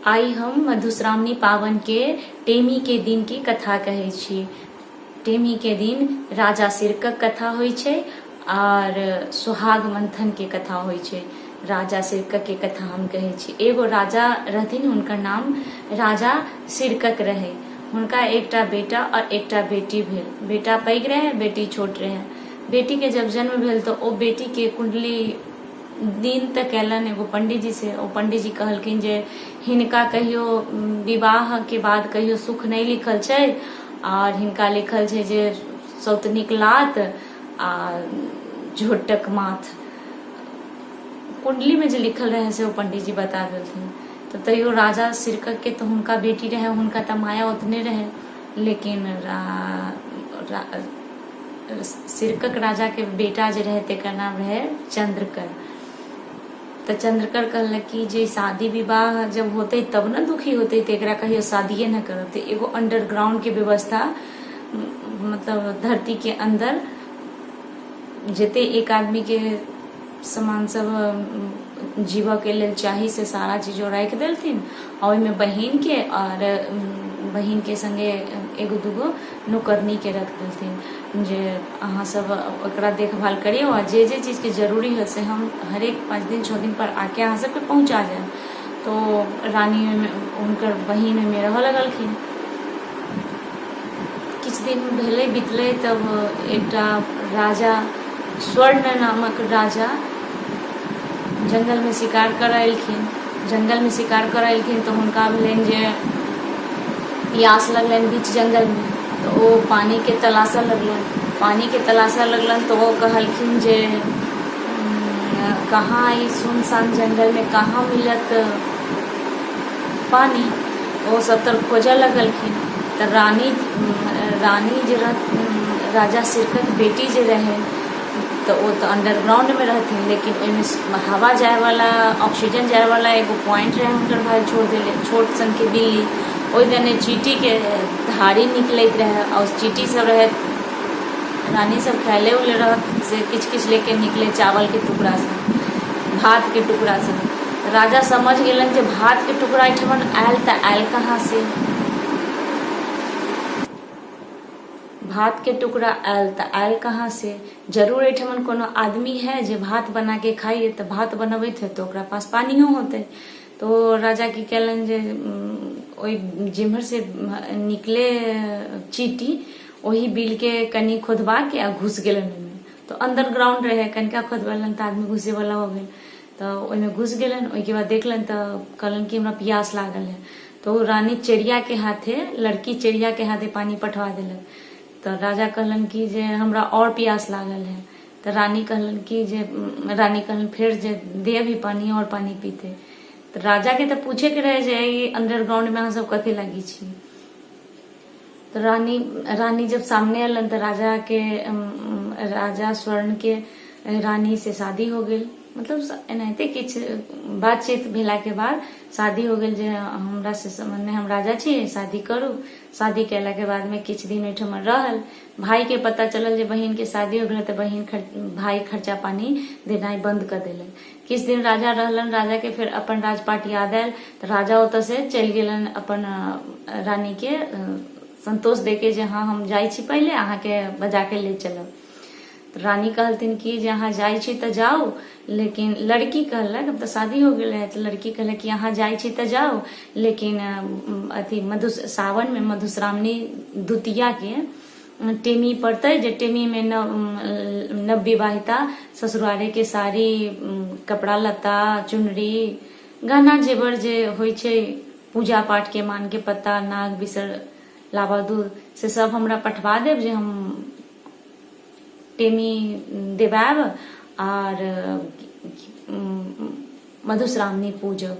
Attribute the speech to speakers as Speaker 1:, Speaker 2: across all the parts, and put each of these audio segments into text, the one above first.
Speaker 1: आई हम मधुश्रावणी पावन के टेमी के दिन की कथा कहै छी। टेमी के दिन राजा सिरकक कथा होइ छै और सुहाग मंथन के कथा होइ छै। राजा सिरकक के कथा हम कहै छी। एगो राजा रहथिन, हुनकर नाम राजा सिरकक रहे। हुनका एकटा बेटा और एकटा बेटी भेल। बेटा पैघ रहे, बेटी छोट रहे। बेटी के जब जन्म भेल तो ओ बेटी के कुंडली दिन तक कयलनि एगो पंडितजी से। ओ पंडितजी कहलखिन जे हिनका कहियो विवाह के बाद कहियो सुख नहीं लिखल छै और हिनका लिखल छै जे सौतनिक लात आ झोटक माथ। कुंडली में जे लिखल रहे से ओ पंडितजी बता देलथिन। तो तैयो राजा सिरकक के तो हुनका बेटी रहे, हुनका तो माया उतने रहे, लेकिन सिरकक राजा के बेटा जे रहे तेकर नाम रहे चंद्रकर। तो चंद्रकर कहलक कि जे शादी विवाह जब होते तब न दुखी होते, तेकरा कहियो शादिये न करब। तो एगो अंडरग्राउंड के व्यवस्था, मतलब धरती के अंदर जते एक आदमी के सामान सब जीवा के लेल चाही से सारा चीज राख देलथिन। और ओहिमे बहिन के और बहिन के संगे एगो दूगो नौकरनी के रख देलथिन जे अहाँ सब ओकरा देखभाल करियो और जे जे चीज के जरूरी है से हम हरेक 5 दिन 6 दिन पर आके अहाँ सबके पहुंचा जाए। तो रानी हुनकर बहिन में रह लगलखिन। किछ दिन भेले बीतले तब एकटा राजा स्वर्ण नामक राजा जंगल में शिकार करऽ एलखिन। जंगल में शिकार करऽ एलखिन तो हुनका भेलनि जे प्यास लगलनि बीच जंगल में। तो वो पानी के तलाशा लगलन। तो वो कहलखिन जे कहाँ ई सुनसान जंगल में कहाँ मिलत पानी। वो सब तर खोजऽ लगलखिन। तो रानी जे राजा सिरकक बेटी जे रहे तो वो तो अंडरग्राउंड में रहथिन, लेकिन ओहिमे हवा जाए वाला, ऑक्सीजन जाए वाला एगो पॉइंट रहे हुनकर भाई छोड़ देले। छोट सन के बिल्ली ओहि दने चीटी के धारी निकलैत रहे और चीटी सब रहे। रानी सब खायले उले रह से किछ किछ लेके निकले, चावल के टुकड़ा से, भात के टुकड़ा से। राजा समझ गेलन जे भात के टुकड़ा एठमन आयल त आयल कहाँ से। भात के टुकड़ा आयल त आयल कहाँ से। जरूर एठमन कोनो आदमी है जे भात बना के खाइए, तो भात बनबैत है तो ओकरा पास पानियो होते। तो राजा की कहलन जे ओहि जिम्हर से निकले चीटी वही बिल के कनी खोदबा के आ घुस गेलन ओहिमे। तो अंडरग्राउंड रहे, कनिका खोदबेलन तो आदमी घुसे वाला हो गए। तो ओहिमे घुस गेलन। ओहि के बाद देखलन तो कहलन कि हमरा प्यास लागल है। तो रानी चिड़िया के हाथे, लड़की चिड़िया के हाथे पानी पठवा देलक। तो राजा कहलन कि जे हमरा और प्यास लागल है। तो रानी कहलन फिर जे दे भी पानी और पानी पीते। तो राजा के तो पूछे के रहे जे अंडरग्राउंड में अहाँ सब कथी लागी छी। तो रानी जब सामने अलन तो राजा स्वर्ण के रानी से शादी हो गई। मतलब एनाहिते किछ बातचीत भेला के बाद शादी हो गई जे हमरा से संबंध में हम राजा छी, शादी करू। शादी कैला के बाद में किछ दिन ओहिठमा रहल। भाई के पता चलल जे बहिन के शादी हो गई तो भाई खर्चा पानी देनाइ बंद कर देलन। किछ दिन राजा रहलन। राजा के फिर अपन राजपाट याद आयल तो राजा ओतऽ से चलि गेलन अपन रानी के संतोष देके जे हाँ हम जाइ छी, पहले अहाँ के बजा के ले चलब। तो रानी कहलथिन कि जे अहाँ जाइ छी तो जाओ, लेकिन लड़की कहलक अब तो शादी हो गई है। तो लड़की कहलक कि अहाँ जाइ छी तो जाओ, लेकिन अथी सावन में मधुश्रावणी द्वितीया के टेमी पड़ते, जे टेमी में नव विवाहिता ससुरारे के साड़ी, कपड़ा लत्ता, चुनरी, गहना जेवर जे होइ छै, पूजा पाठ के मान के पत्ता, नाग बिसर, लावा दूध से सब हमरा पठवा देव जे हम टेमी देवाब और मधुश्रावणी पूजब।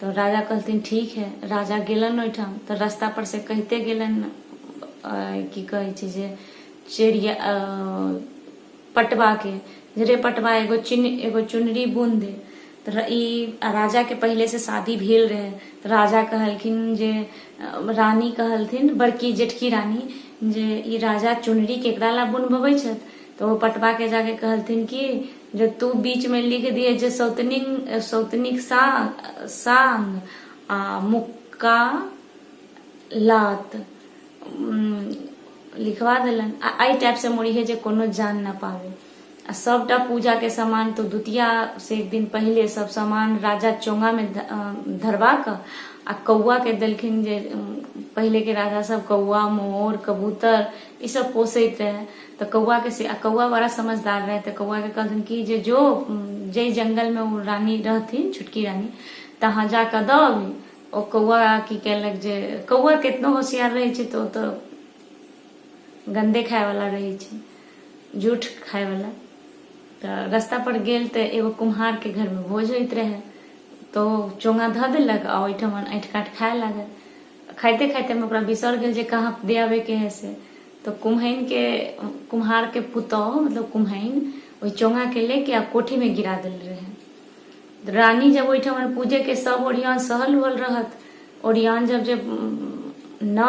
Speaker 1: तो राजा कहलथिन ठीक है। राजा गेलन ओहिठाम। तो रास्ता पर से कहते गेलन की कहे छै जे चिड़िया पटवा के रे पटवा एगो चुनरी बुन दे। तो ई राजा के पहले से शादी भेल रहे। तो राजा कहलखिन जे रानी कहलथिन, बड़की जेठकी रानी, जे ई राजा चुनरी केकरा ला बुनबबै छथि। तो वो पटवा के जाके कहलथिन कि जो तू बीच में लिख दिए जे सौतनिक सांग मुक्का लात लिखवा दिलन। आई टाइप से मुड़ी है जे कोनो जान ना पावे। सबटा पूजा के सामान तो द्वितीया से एक दिन पहले सब सामान राजा चोंगा में धरवा कर आ कौआ के देलखिन। जे पहले के राजा सब कौआ मोर कबूतर ये सब पोसैत रहे, तो कौआ के से कौआ बड़ा समझदार रहे, तो कौआ के कहथिन कि जे जो जे जंगल में वो रानी रहथिन छोटकी रानी तहाँ जाकर दबी। ओ कौआ की कहलक जे कौआ कितनो होशियार रहे छै तो गंदे खाए वाला रहे छै, झूठ खाए वाला। तो रास्ता पर गेल तो एगो कुम्हार के घर में भोज होइत रहे, तो चोंगा ध देलक आ ओहिठमन ऐंठ काट खाए लागल। खाइते खाइते में ओकरा बिसर गेल जे कहाँ दे आवे के है से। तो कुम्हार के पुतौह मतलब कुम्हैन वही चोंगा के लेके आ कोठी में गिरा दिल रहे। रानी जब ओहिठमन पूजे के सब ओरियान सहल हुल रहत, ओरियान जब न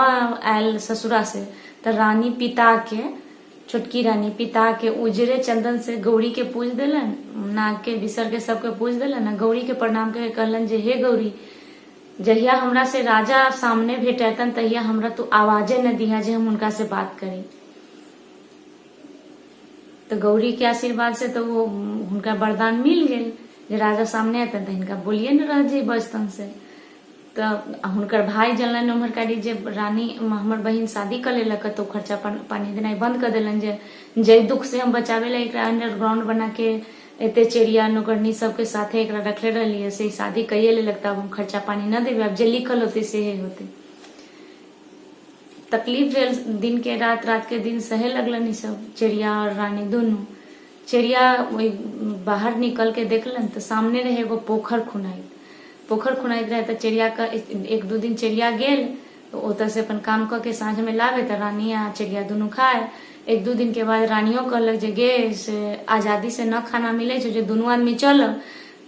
Speaker 1: आयल ससुरा से, तो रानी पिता के छोटकी रानी पिता के उजरे चंदन से गौरी के पूज दिलन, नाग के बिसर के सबके पूज दिलन। गौरी के प्रणाम करके कहलन जे हे गौरी, जहिया हमरा से राजा सामने भेटतन तहिया हमरा तू आवाजे न दिया जे हम उनका से बात करी। तो गौरी के आशीर्वाद से तो वो उनका वरदान मिल गेल जे राजा सामने अतन तो इनका बोलिए न रह जे बचतन से। तो हुनकर भाई जनलन उम्हर कारी जे रानी हमर बहिन शादी कर लेलक तो खर्चा पानी देना बंद कर दिलन जे दुख से हम बचावे ला एकरा अंडरग्राउंड बना के एते चिड़िया नौकरनी सबके साथे एकरा रखले रहिए से शादी कइए लेलक। तब हम खर्चा पानी न देवे, अब जे लिखल होते से होते। तकलीफ भेल, दिन के रात रात के दिन सहे लगलन ई सब चिड़िया और रानी दोनों। चिड़िया वही बाहर निकल के देखलन तो सामने रहे एगो पोखर खुनाइत रहे। तो चिड़िया का एक दो दिन चिड़िया गेल तो ओतऽ से अपन काम करके साँझ में लावे तो रानी आ चिड़िया दोनों खाए। एक दो दिन के बाद रानियों कहलक जे गे से आजादी से न खाना मिले जो दोनों आदमी चलब,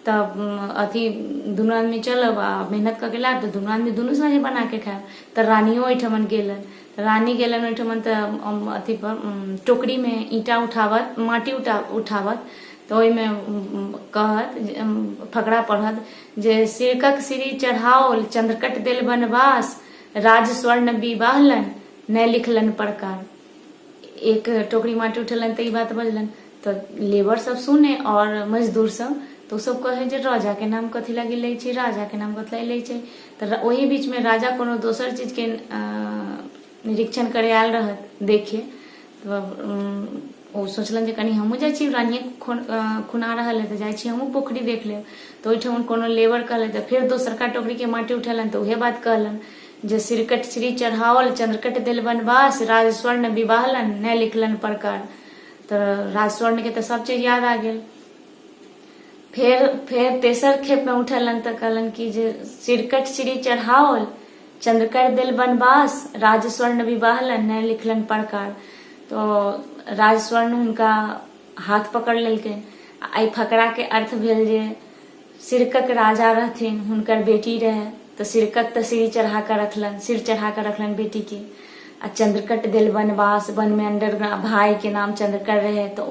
Speaker 1: तब अथी दोनों आदमी चलब आ मेहनत करके लाब तो दोनों आदमी दोनों साँझे बना के खाए। तो रानियों ओहिठमन गेलन, रानी गेलन ओहिठमन तो अथी पर टोकरी में ईटा उठावत माटी उठावत तो ओहिमे कहत फकरा पढ़त जे सिरकक सिरी चढ़ाओल चंद्रकट देल बनवास राज स्वर्ण विवाहलन न लिखलन प्रकार। एक टोकरी माटी उठलन तो बात बजलन तो लेबर सब सुने और मजदूर सब तो सब कहे जे राजा के नाम कथी लगी ले छै, राजा के नाम कथी ले छै। तो वही बीच में राजा कोनो दोसर चीज के निरीक्षण करे आयल रहत देखे, तो सोचलन जे कनी हमहूँ जाइ छी रानिये खुना रहल है तो जाइ छी हमहूँ पोखरी देख लेब। तो ओहिठाम कोनो लेबर कहले तो फिर दोसरका टोकरी के माटी उठेलन तो उहे बात कहलन जे सिरकट श्री चढ़ावल चंद्रकट दिल बनवास राज स्वर्ण विवाहलन न लिखलन प्रकार। तो राज स्वर्ण के तो सब चीज याद आ गेल। फिर तेसर खेप में उठलन तो कहलन कि जे सिरकट श्री चढ़ावल चंद्रकट दिल बनवास राज स्वर्ण विवाहलन न लिखलन प्रकार। तो राज स्वर्ण उनका हाथ पकड़ लेलके। आई फकरा के अर्थ भेल जे सिरकक राजा रहथिन, हुनकर बेटी रहे तो सिरकक तो सिर चढ़ा कर रखलन बेटी के। आ चंद्रकट दिल बनवास, वन में अंडरग्राउंड, भाई के नाम चंद्रकट रहे तो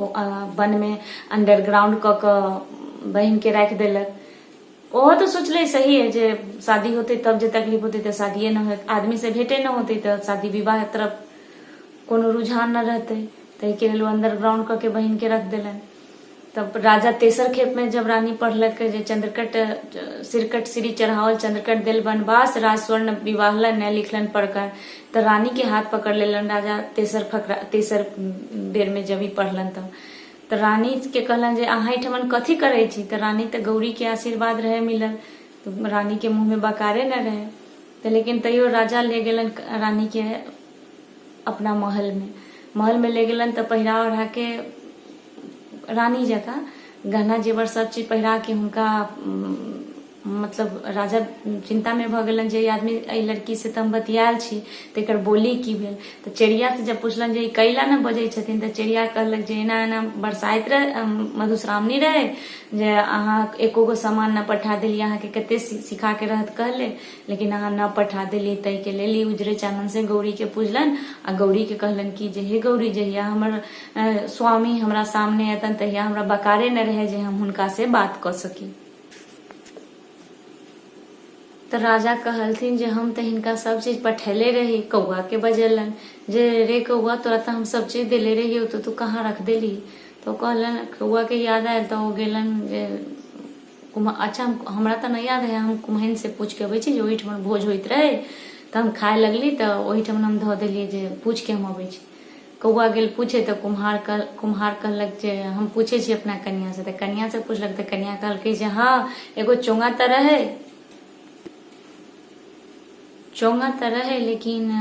Speaker 1: वन में अंडरग्राउंड क बहन के रख देलक। ओहो तो सोचले सही है जे शादी होते तब जे तकलीफ होती तो शादिये न हो, आदमी से भेटे न होती तो शादी विवाह तरफ कोनो रुझान न रहते, तै के लिए अंडरग्राउंड करके बहन के रख दिलन। तब राजा तेसर खेप में जब रानी पढ़लक जे चंद्रकट सिरकट श्री चढ़ावल चंद्रकट दिल बनवास राज स्वर्ण विवाहलन न लिखलन प्रकार। तो रानी के हाथ पकड़ लेलन राजा तेसर बेर में जब ही पढ़लन तो रानी के कहलन जे अहाँ ठमन कथी करे छी। तो रानी तो गौरी के आशीर्वाद रहे मिलल, तो रानी के मुंह में बकारे न रहे। तो लेकिन तैयो राजा ले गेलन रानी के अपना महल में ले गेलन तो पहिरा ओढ़ा के रानी जका गहना जेवर सब चीज पहिरा के हुनका मतलब राजा चिंता में भ गेलन जे आदमी एहि लड़की से तो हम बतियाल छी तो एकर बोली की भेल। तो चिड़िया से जब पूछलन जे कैला न बजै छथिन तो चिड़िया कहलक जे एना एना बरसाइत रहे मधुश्रावणी रहे जे अहाँ एको गो सामान न पठा देली, अहाँ के कते सिखा के रहत कहले लेकिन अहाँ न पठा देली। तै के लेली उजरे चानन से गौरी के पूजलन आ गौरी के कहलन कि जे हे गौरी जहिया हमर स्वामी हमरा सामने अतन तहिया हमरा बकारे न रहे जे हम हुनका से बात क सकी। तो राजा कहलथिन जे हम तो हिनका सब चीज पठेले रही, कौआ के बजेलन जे रे कौआ तोरा तो हम सब चीज दिले रही तो तू कहाँ रख देली। तो कहलन कौआ के याद आयल तो वो गेलन जे अच्छा हमरा तो नहीं याद है, हम कुम्हैन से पूछ के अबै छी जे ओहिठमा भोज होइत रहे तो हम खाए लगली तो ओहिठमा हम धो देलिए जे पूछ के हम अबै छी। कौआ गेल पूछे तो कुम्हार कहलक जे हम पूछे छी अपना कन्या से, तो कन्या से पूछलक तो कन्या कहलकै जे हाँ एगो चोंगा तो रहे लेकिन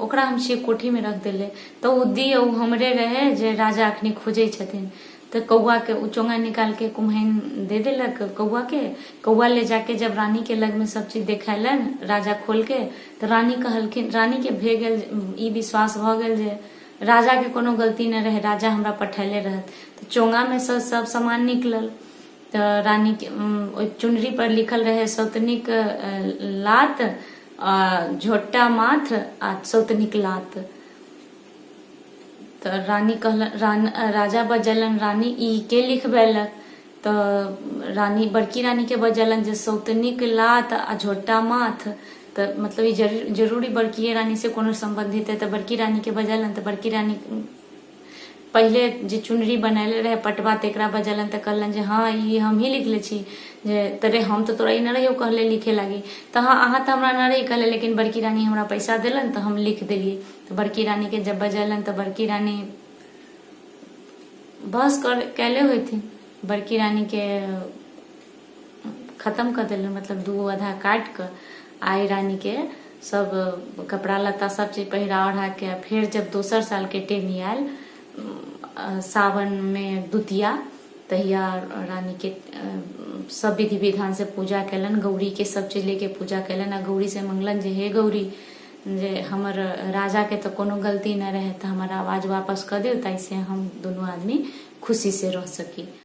Speaker 1: ओकरा हम छियै कोठी में रख देले तो उ दिए उ हमरे रहे जे राजा अखनी खोजे छथिन। तो कौआ के उ चोंगा निकाल के कुम्हैन दे देलक कौआ के। कौआ ले जाके जब रानी के लग में सब चीज देखेलन राजा खोल के, तो रानी कहलखिन, रानी के भे गेल ई विश्वास भ गेल जे राजा के कोनो गलती न रहे, राजा हमरा पठैले रहत। तो चोंगा में सब सामान निकलल। तो रानी के चुनरी पर लिखल रहे सौतनिक लात झोटा माथ आ सौतनिक लात। तो रानी राजा बजलन रानी ई के लिखबेलक। तो रानी बड़की रानी के बजलन जे सौतनिक लात आ झोटा माथ, तो मतलब ये जरूरी बड़की रानी से कोनो संबंधित है। तो बड़की रानी के बजलन तो बड़की रानी पहले जे चुनरी बनैले रहे पटवा तेकरा बजलन तो कहलन जे हाँ ये हम ही लिखले छी जे तरे हम तो तोरा न रहियो कहले लिखे लागी। तो हाँ अहाँ तो हमरा न रही कहले, लेकिन बड़की रानी हमरा पैसा दिलन तो हम लिख दिलिए। तो बड़की रानी के जब बजलन तो बड़की रानी बस कैले हुई थी, बड़की रानी के खत्म कर दिलन, मतलब दू आधा काट कर आई रानी के सब कपड़ा लत्ता सब चीज पहिरा ओढ़ा के फिर जब दोसर साल के टेमी आयल सावन में दुतिया, तहिया रानी के सब विधि विधान से पूजा कैलन, गौरी के सब चीज लेके पूजा कैलन। आ गौरी से मंगलन जे हे गौरी जे हमर राजा के तो कोनो गलती न रहे तो हमारा आवाज वापस कर दियो, ताइसे हम दोनों आदमी खुशी से रह सकी।